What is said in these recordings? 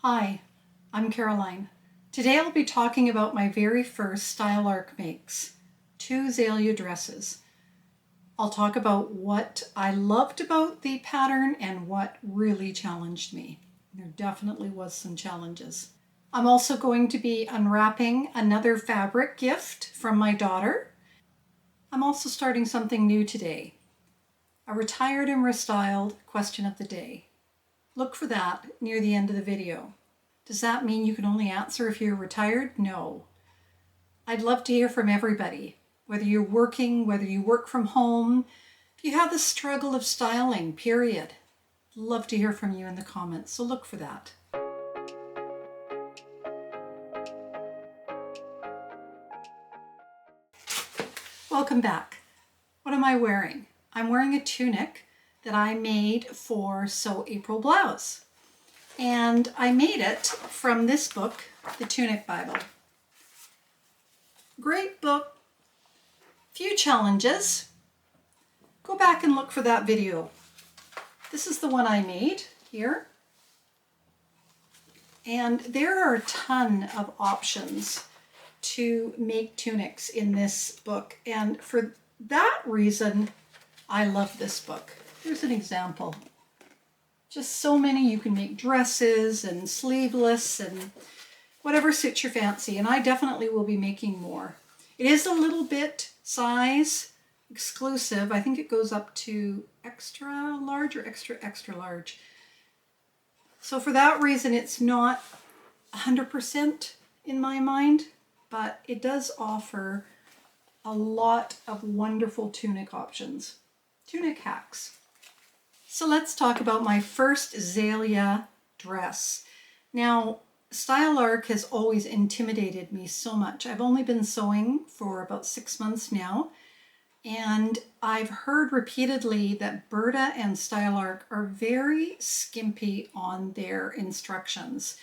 Hi, I'm Caroline. Today I'll be talking about my very first Style Arc makes, 2 Zalia dresses. I'll talk about what I loved about the pattern and what really challenged me. There definitely was some challenges. I'm also going to be unwrapping another fabric gift from my daughter. I'm also starting something new today, a retired and restyled question of the day. Look for that near the end of the video. Does that mean you can only answer if you're retired? No. I'd love to hear from everybody, whether you're working, whether you work from home, if you have the struggle of styling, period. Love to hear from you in the comments, so look for that. Welcome back. What am I wearing? I'm wearing a tunic that I made for Sew April Blouse. And I made it from this book, the Tunic Bible. Great book, few challenges. Go back and look for that video. This is the one I made here. And there are a ton of options to make tunics in this book. And for that reason, I love this book. Here's an example. Just so many. You can make dresses and sleeveless and whatever suits your fancy. And I definitely will be making more. It is a little bit size exclusive. I think it goes up to extra large or extra large. So for that reason, it's not 100% in my mind, but it does offer a lot of wonderful tunic options, tunic hacks. So let's talk about my first Zalia dress. Now, Style Arc has always intimidated me so much. I've only been sewing for about 6 months now, and I've heard repeatedly that Berta and Style Arc are very skimpy on their instructions.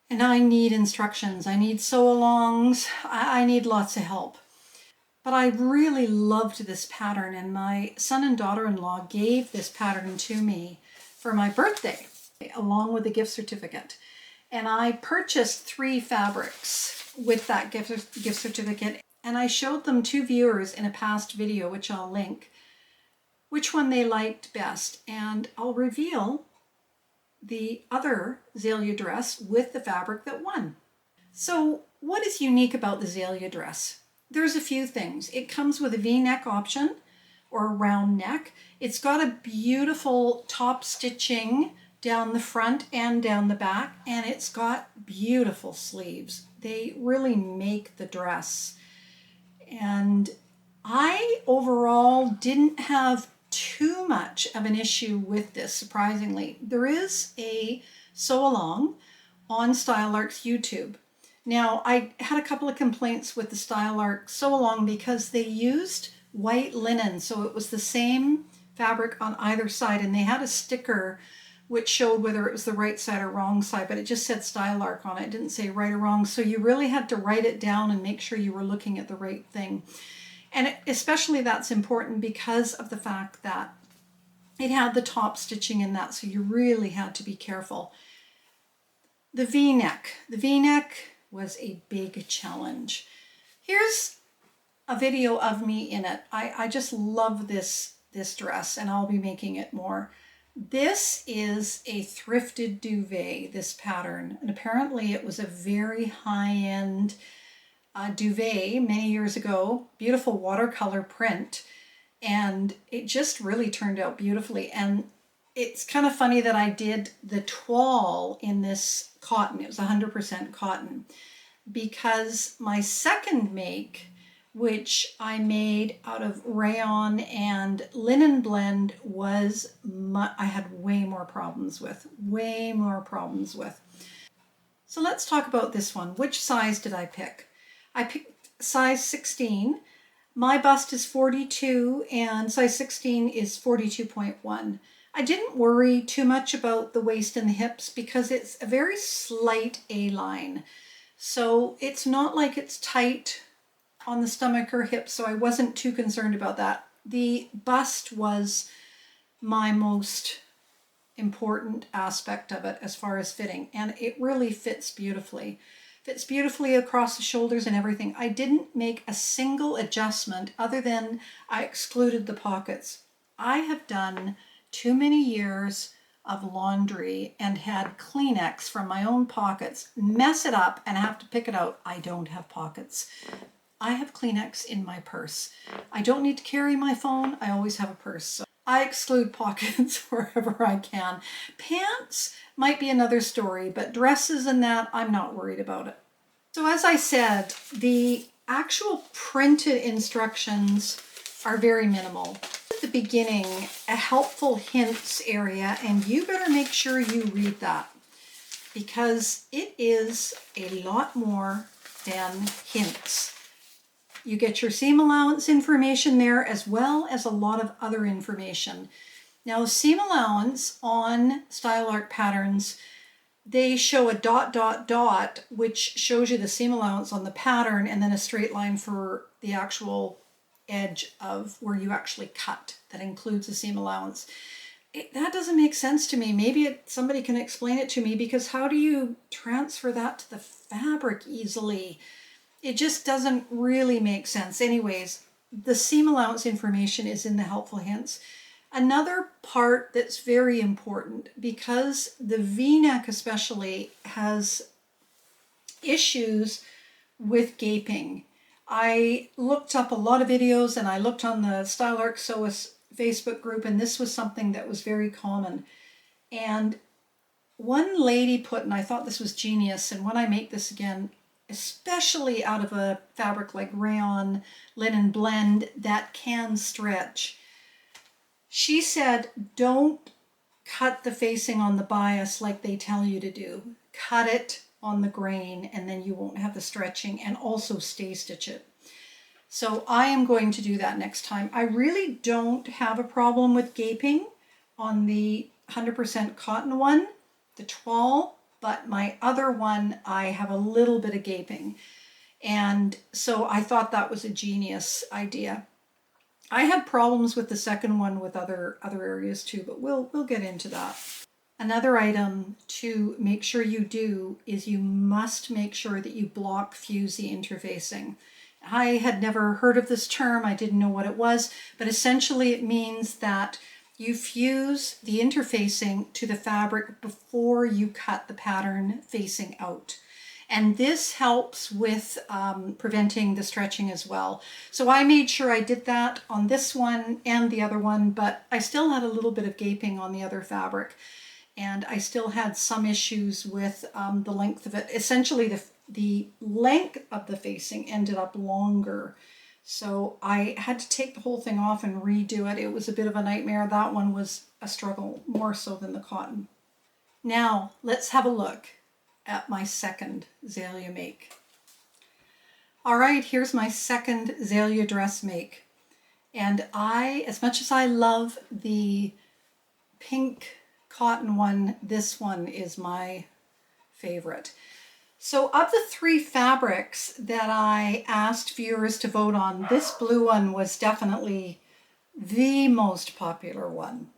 And I need instructions. I need sew-alongs. I need lots of help. But I really loved this pattern, and my son and daughter-in-law gave this pattern to me for my birthday, along with a gift certificate. And I purchased 3 fabrics with that gift certificate, and I showed them to viewers in a past video, which I'll link, which one they liked best. And I'll reveal the other Zalia dress with the fabric that won. So what is unique about the Zalia dress? There's a few things. It comes with a V-neck option or a round neck. It's got a beautiful top stitching down the front and down the back, and it's got beautiful sleeves. They really make the dress. And I overall didn't have too much of an issue with this, surprisingly. There is a sew-along on Style Arc's YouTube. Now, I had a couple of complaints with the Style Arc sew-along because they used white linen, so it was the same fabric on either side, and they had a sticker which showed whether it was the right side or wrong side, but it just said Style Arc on it. It didn't say right or wrong, so you really had to write it down and make sure you were looking at the right thing. And especially that's important because of the fact that it had the top stitching in that, so you really had to be careful. The V-neck. The V-neck was a big challenge. Here's a video of me in it. I just love this dress, and I'll be making it more. This is a thrifted duvet, this pattern, and apparently it was a very high-end duvet many years ago. Beautiful watercolor print, and it just really turned out beautifully. And it's kind of funny that I did the toile in this cotton. It was 100% cotton, because my second make, which I made out of rayon and linen blend, was I had way more problems with. So let's talk about this one. Which size did I pick? I picked size 16. My bust is 42 and size 16 is 42.1. I didn't worry too much about the waist and the hips because it's a very slight A-line. So it's not like it's tight on the stomach or hips, so I wasn't too concerned about that. The bust was my most important aspect of it as far as fitting, and it really fits beautifully. Fits beautifully across the shoulders and everything. I didn't make a single adjustment other than I excluded the pockets. I have done too many years of laundry and had Kleenex from my own pockets mess it up and have to pick it out. I don't have pockets. I have Kleenex in my purse. I don't need to carry my phone. I always have a purse. So I exclude pockets wherever I can. Pants might be another story, but dresses and that, I'm not worried about it. So as I said, the actual printed instructions are very minimal. At the beginning, a helpful hints area, and you better make sure you read that because it is a lot more than hints. You get your seam allowance information there as well as a lot of other information. Now, seam allowance on Style Arc patterns, they show a dot, dot, dot, which shows you the seam allowance on the pattern, and then a straight line for the actual edge of where you actually cut. That includes the seam allowance. That doesn't make sense to me. Maybe somebody can explain it to me, because how do you transfer that to the fabric easily? It just doesn't really make sense. Anyways, the seam allowance information is in the helpful hints. Another part that's very important, because the V-neck especially has issues with gaping. I looked up a lot of videos and I looked on the Style Arc Sewist Facebook group, and this was something that was very common. And one lady put, and I thought this was genius, and when I make this again, especially out of a fabric like rayon, linen blend that can stretch, she said, don't cut the facing on the bias like they tell you to do. Cut it on the grain and then you won't have the stretching, and also stay stitch it. So I am going to do that next time. I really don't have a problem with gaping on the 100% cotton one, the toile, but my other one, I have a little bit of gaping. And so I thought that was a genius idea. I had problems with the second one with other areas too, but we'll get into that. Another item to make sure you do is you must make sure that you block fuse the interfacing. I had never heard of this term. I didn't know what it was, but essentially it means that you fuse the interfacing to the fabric before you cut the pattern facing out. And this helps with preventing the stretching as well. So I made sure I did that on this one and the other one, but I still had a little bit of gaping on the other fabric. And I still had some issues with the length of it. Essentially, the length of the facing ended up longer. So I had to take the whole thing off and redo it. It was a bit of a nightmare. That one was a struggle, more so than the cotton. Now, let's have a look at my second Zalia make. All right, here's my second Zalia dress make. And as much as I love the pink cotton one, this one is my favorite. So of the three fabrics that I asked viewers to vote on, this blue one was definitely the most popular one.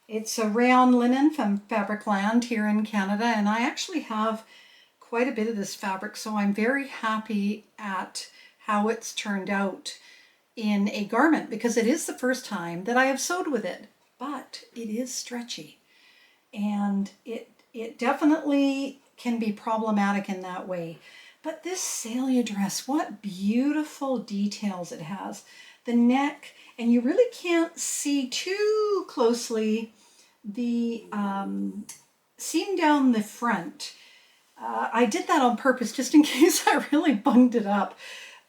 It's a rayon linen from Fabricland here in Canada, and I actually have quite a bit of this fabric, so I'm very happy at how it's turned out in a garment, because it is the first time that I have sewed with it, but it is stretchy, and it definitely can be problematic in that way. But this Zalia dress, what beautiful details it has. The neck, and you really can't see too closely the seam down the front. I did that on purpose just in case I really bunged it up.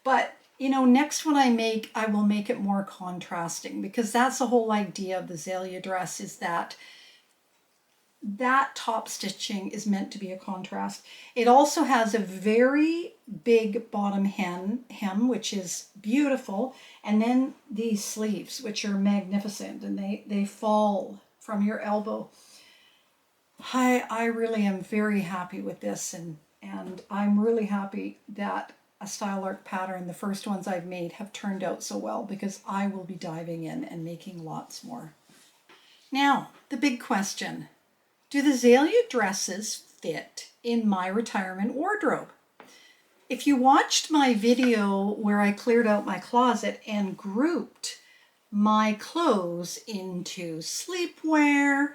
But you know, next one I make, I will make it more contrasting, because that's the whole idea of the Zalia dress, is that top stitching is meant to be a contrast. It also has a very big bottom hem, which is beautiful, and then these sleeves, which are magnificent, and they fall from your elbow. I really am very happy with this, and I'm really happy that a Style Arc pattern, the first ones I've made, have turned out so well, because I will be diving in and making lots more. Now, the big question. Do the Zalia dresses fit in my retirement wardrobe? If you watched my video where I cleared out my closet and grouped my clothes into sleepwear,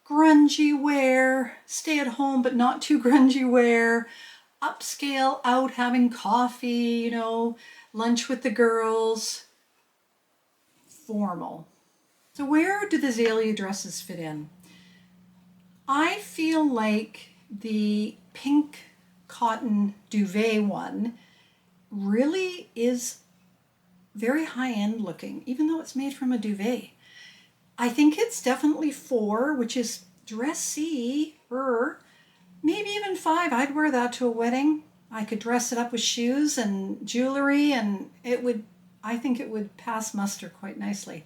grungy wear, stay at home but not too grungy wear, upscale, out having coffee, lunch with the girls, formal. So where do the Zalia dresses fit in? I feel like the pink cotton duvet one really is very high-end looking, even though it's made from a duvet. I think it's definitely 4, which is dressy, maybe even 5. I'd wear that to a wedding. I could dress it up with shoes and jewelry, and I think it would pass muster quite nicely.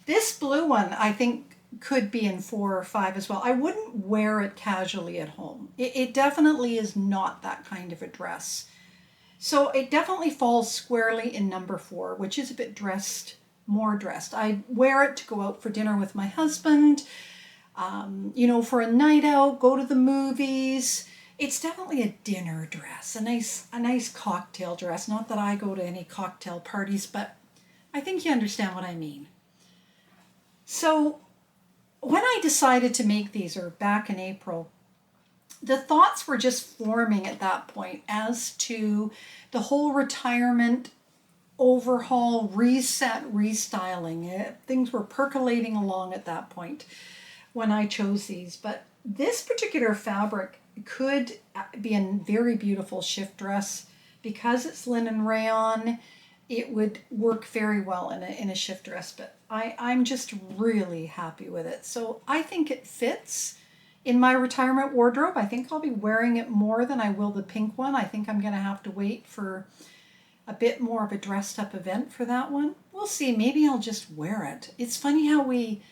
This blue one, I think, could be in 4 or 5 as well. I wouldn't wear it casually at home. It definitely is not that kind of a dress. So it definitely falls squarely in number 4, which is a bit more dressed. I wear it to go out for dinner with my husband, for a night out, go to the movies. It's definitely a dinner dress, a nice cocktail dress. Not that I go to any cocktail parties, but I think you understand what I mean. So when I decided to make these, or back in April, the thoughts were just forming at that point as to the whole retirement overhaul, reset, restyling. Things were percolating along at that point when I chose these. But this particular fabric could be a very beautiful shift dress. Because it's linen rayon, it would work very well in a shift dress. But I'm just really happy with it. So I think it fits in my retirement wardrobe. I think I'll be wearing it more than I will the pink one. I think I'm going to have to wait for a bit more of a dressed up event for that one. We'll see. Maybe I'll just wear it. It's funny how we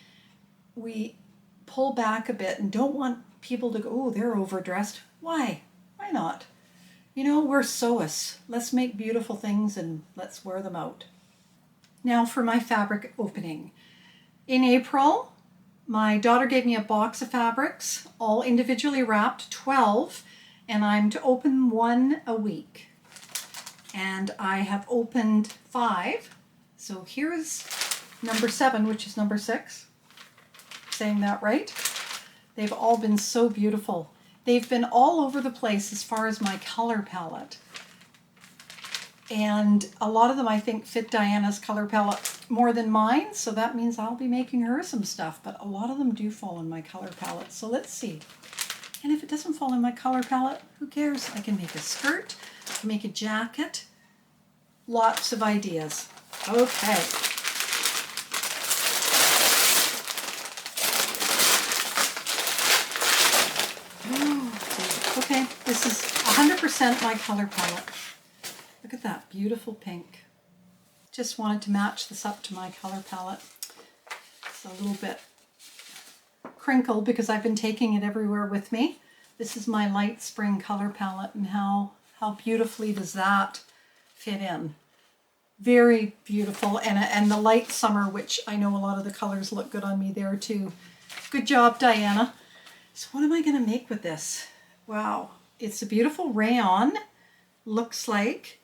pull back a bit and don't want people to go, oh, they're overdressed. Why? Why not? We're sewists. Let's make beautiful things and let's wear them out. Now for my fabric opening. In April, my daughter gave me a box of fabrics, all individually wrapped, 12, and I'm to open 1 a week. And I have opened 5. So here's number 7, which is number 6. Saying that right? They've all been so beautiful. They've been all over the place as far as my color palette. And a lot of them, I think, fit Diana's color palette more than mine. So that means I'll be making her some stuff. But a lot of them do fall in my color palette. So let's see. And if it doesn't fall in my color palette, who cares? I can make a skirt, make a jacket. Lots of ideas. Okay. Okay, this is 100% my color palette. Look at that beautiful pink. Just wanted to match this up to my color palette. It's a little bit crinkled because I've been taking it everywhere with me. This is my light spring color palette, and how beautifully does that fit in. Very beautiful. And the light summer, which I know a lot of the colors look good on me there too. Good job, Diana. So what am I going to make with this? Wow, it's a beautiful rayon. Looks like.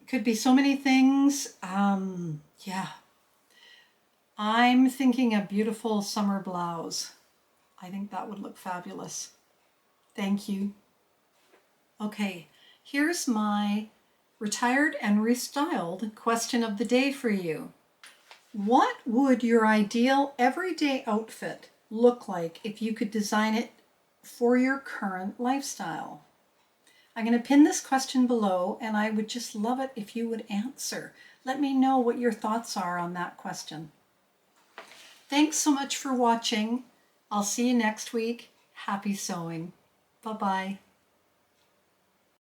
Could be so many things. Yeah. I'm thinking a beautiful summer blouse. I think that would look fabulous. Thank you. Okay, here's my retired and restyled question of the day for you. What would your ideal everyday outfit look like if you could design it for your current lifestyle? I'm going to pin this question below, and I would just love it if you would answer. Let me know what your thoughts are on that question. Thanks so much for watching. I'll see you next week. Happy sewing. Bye-bye.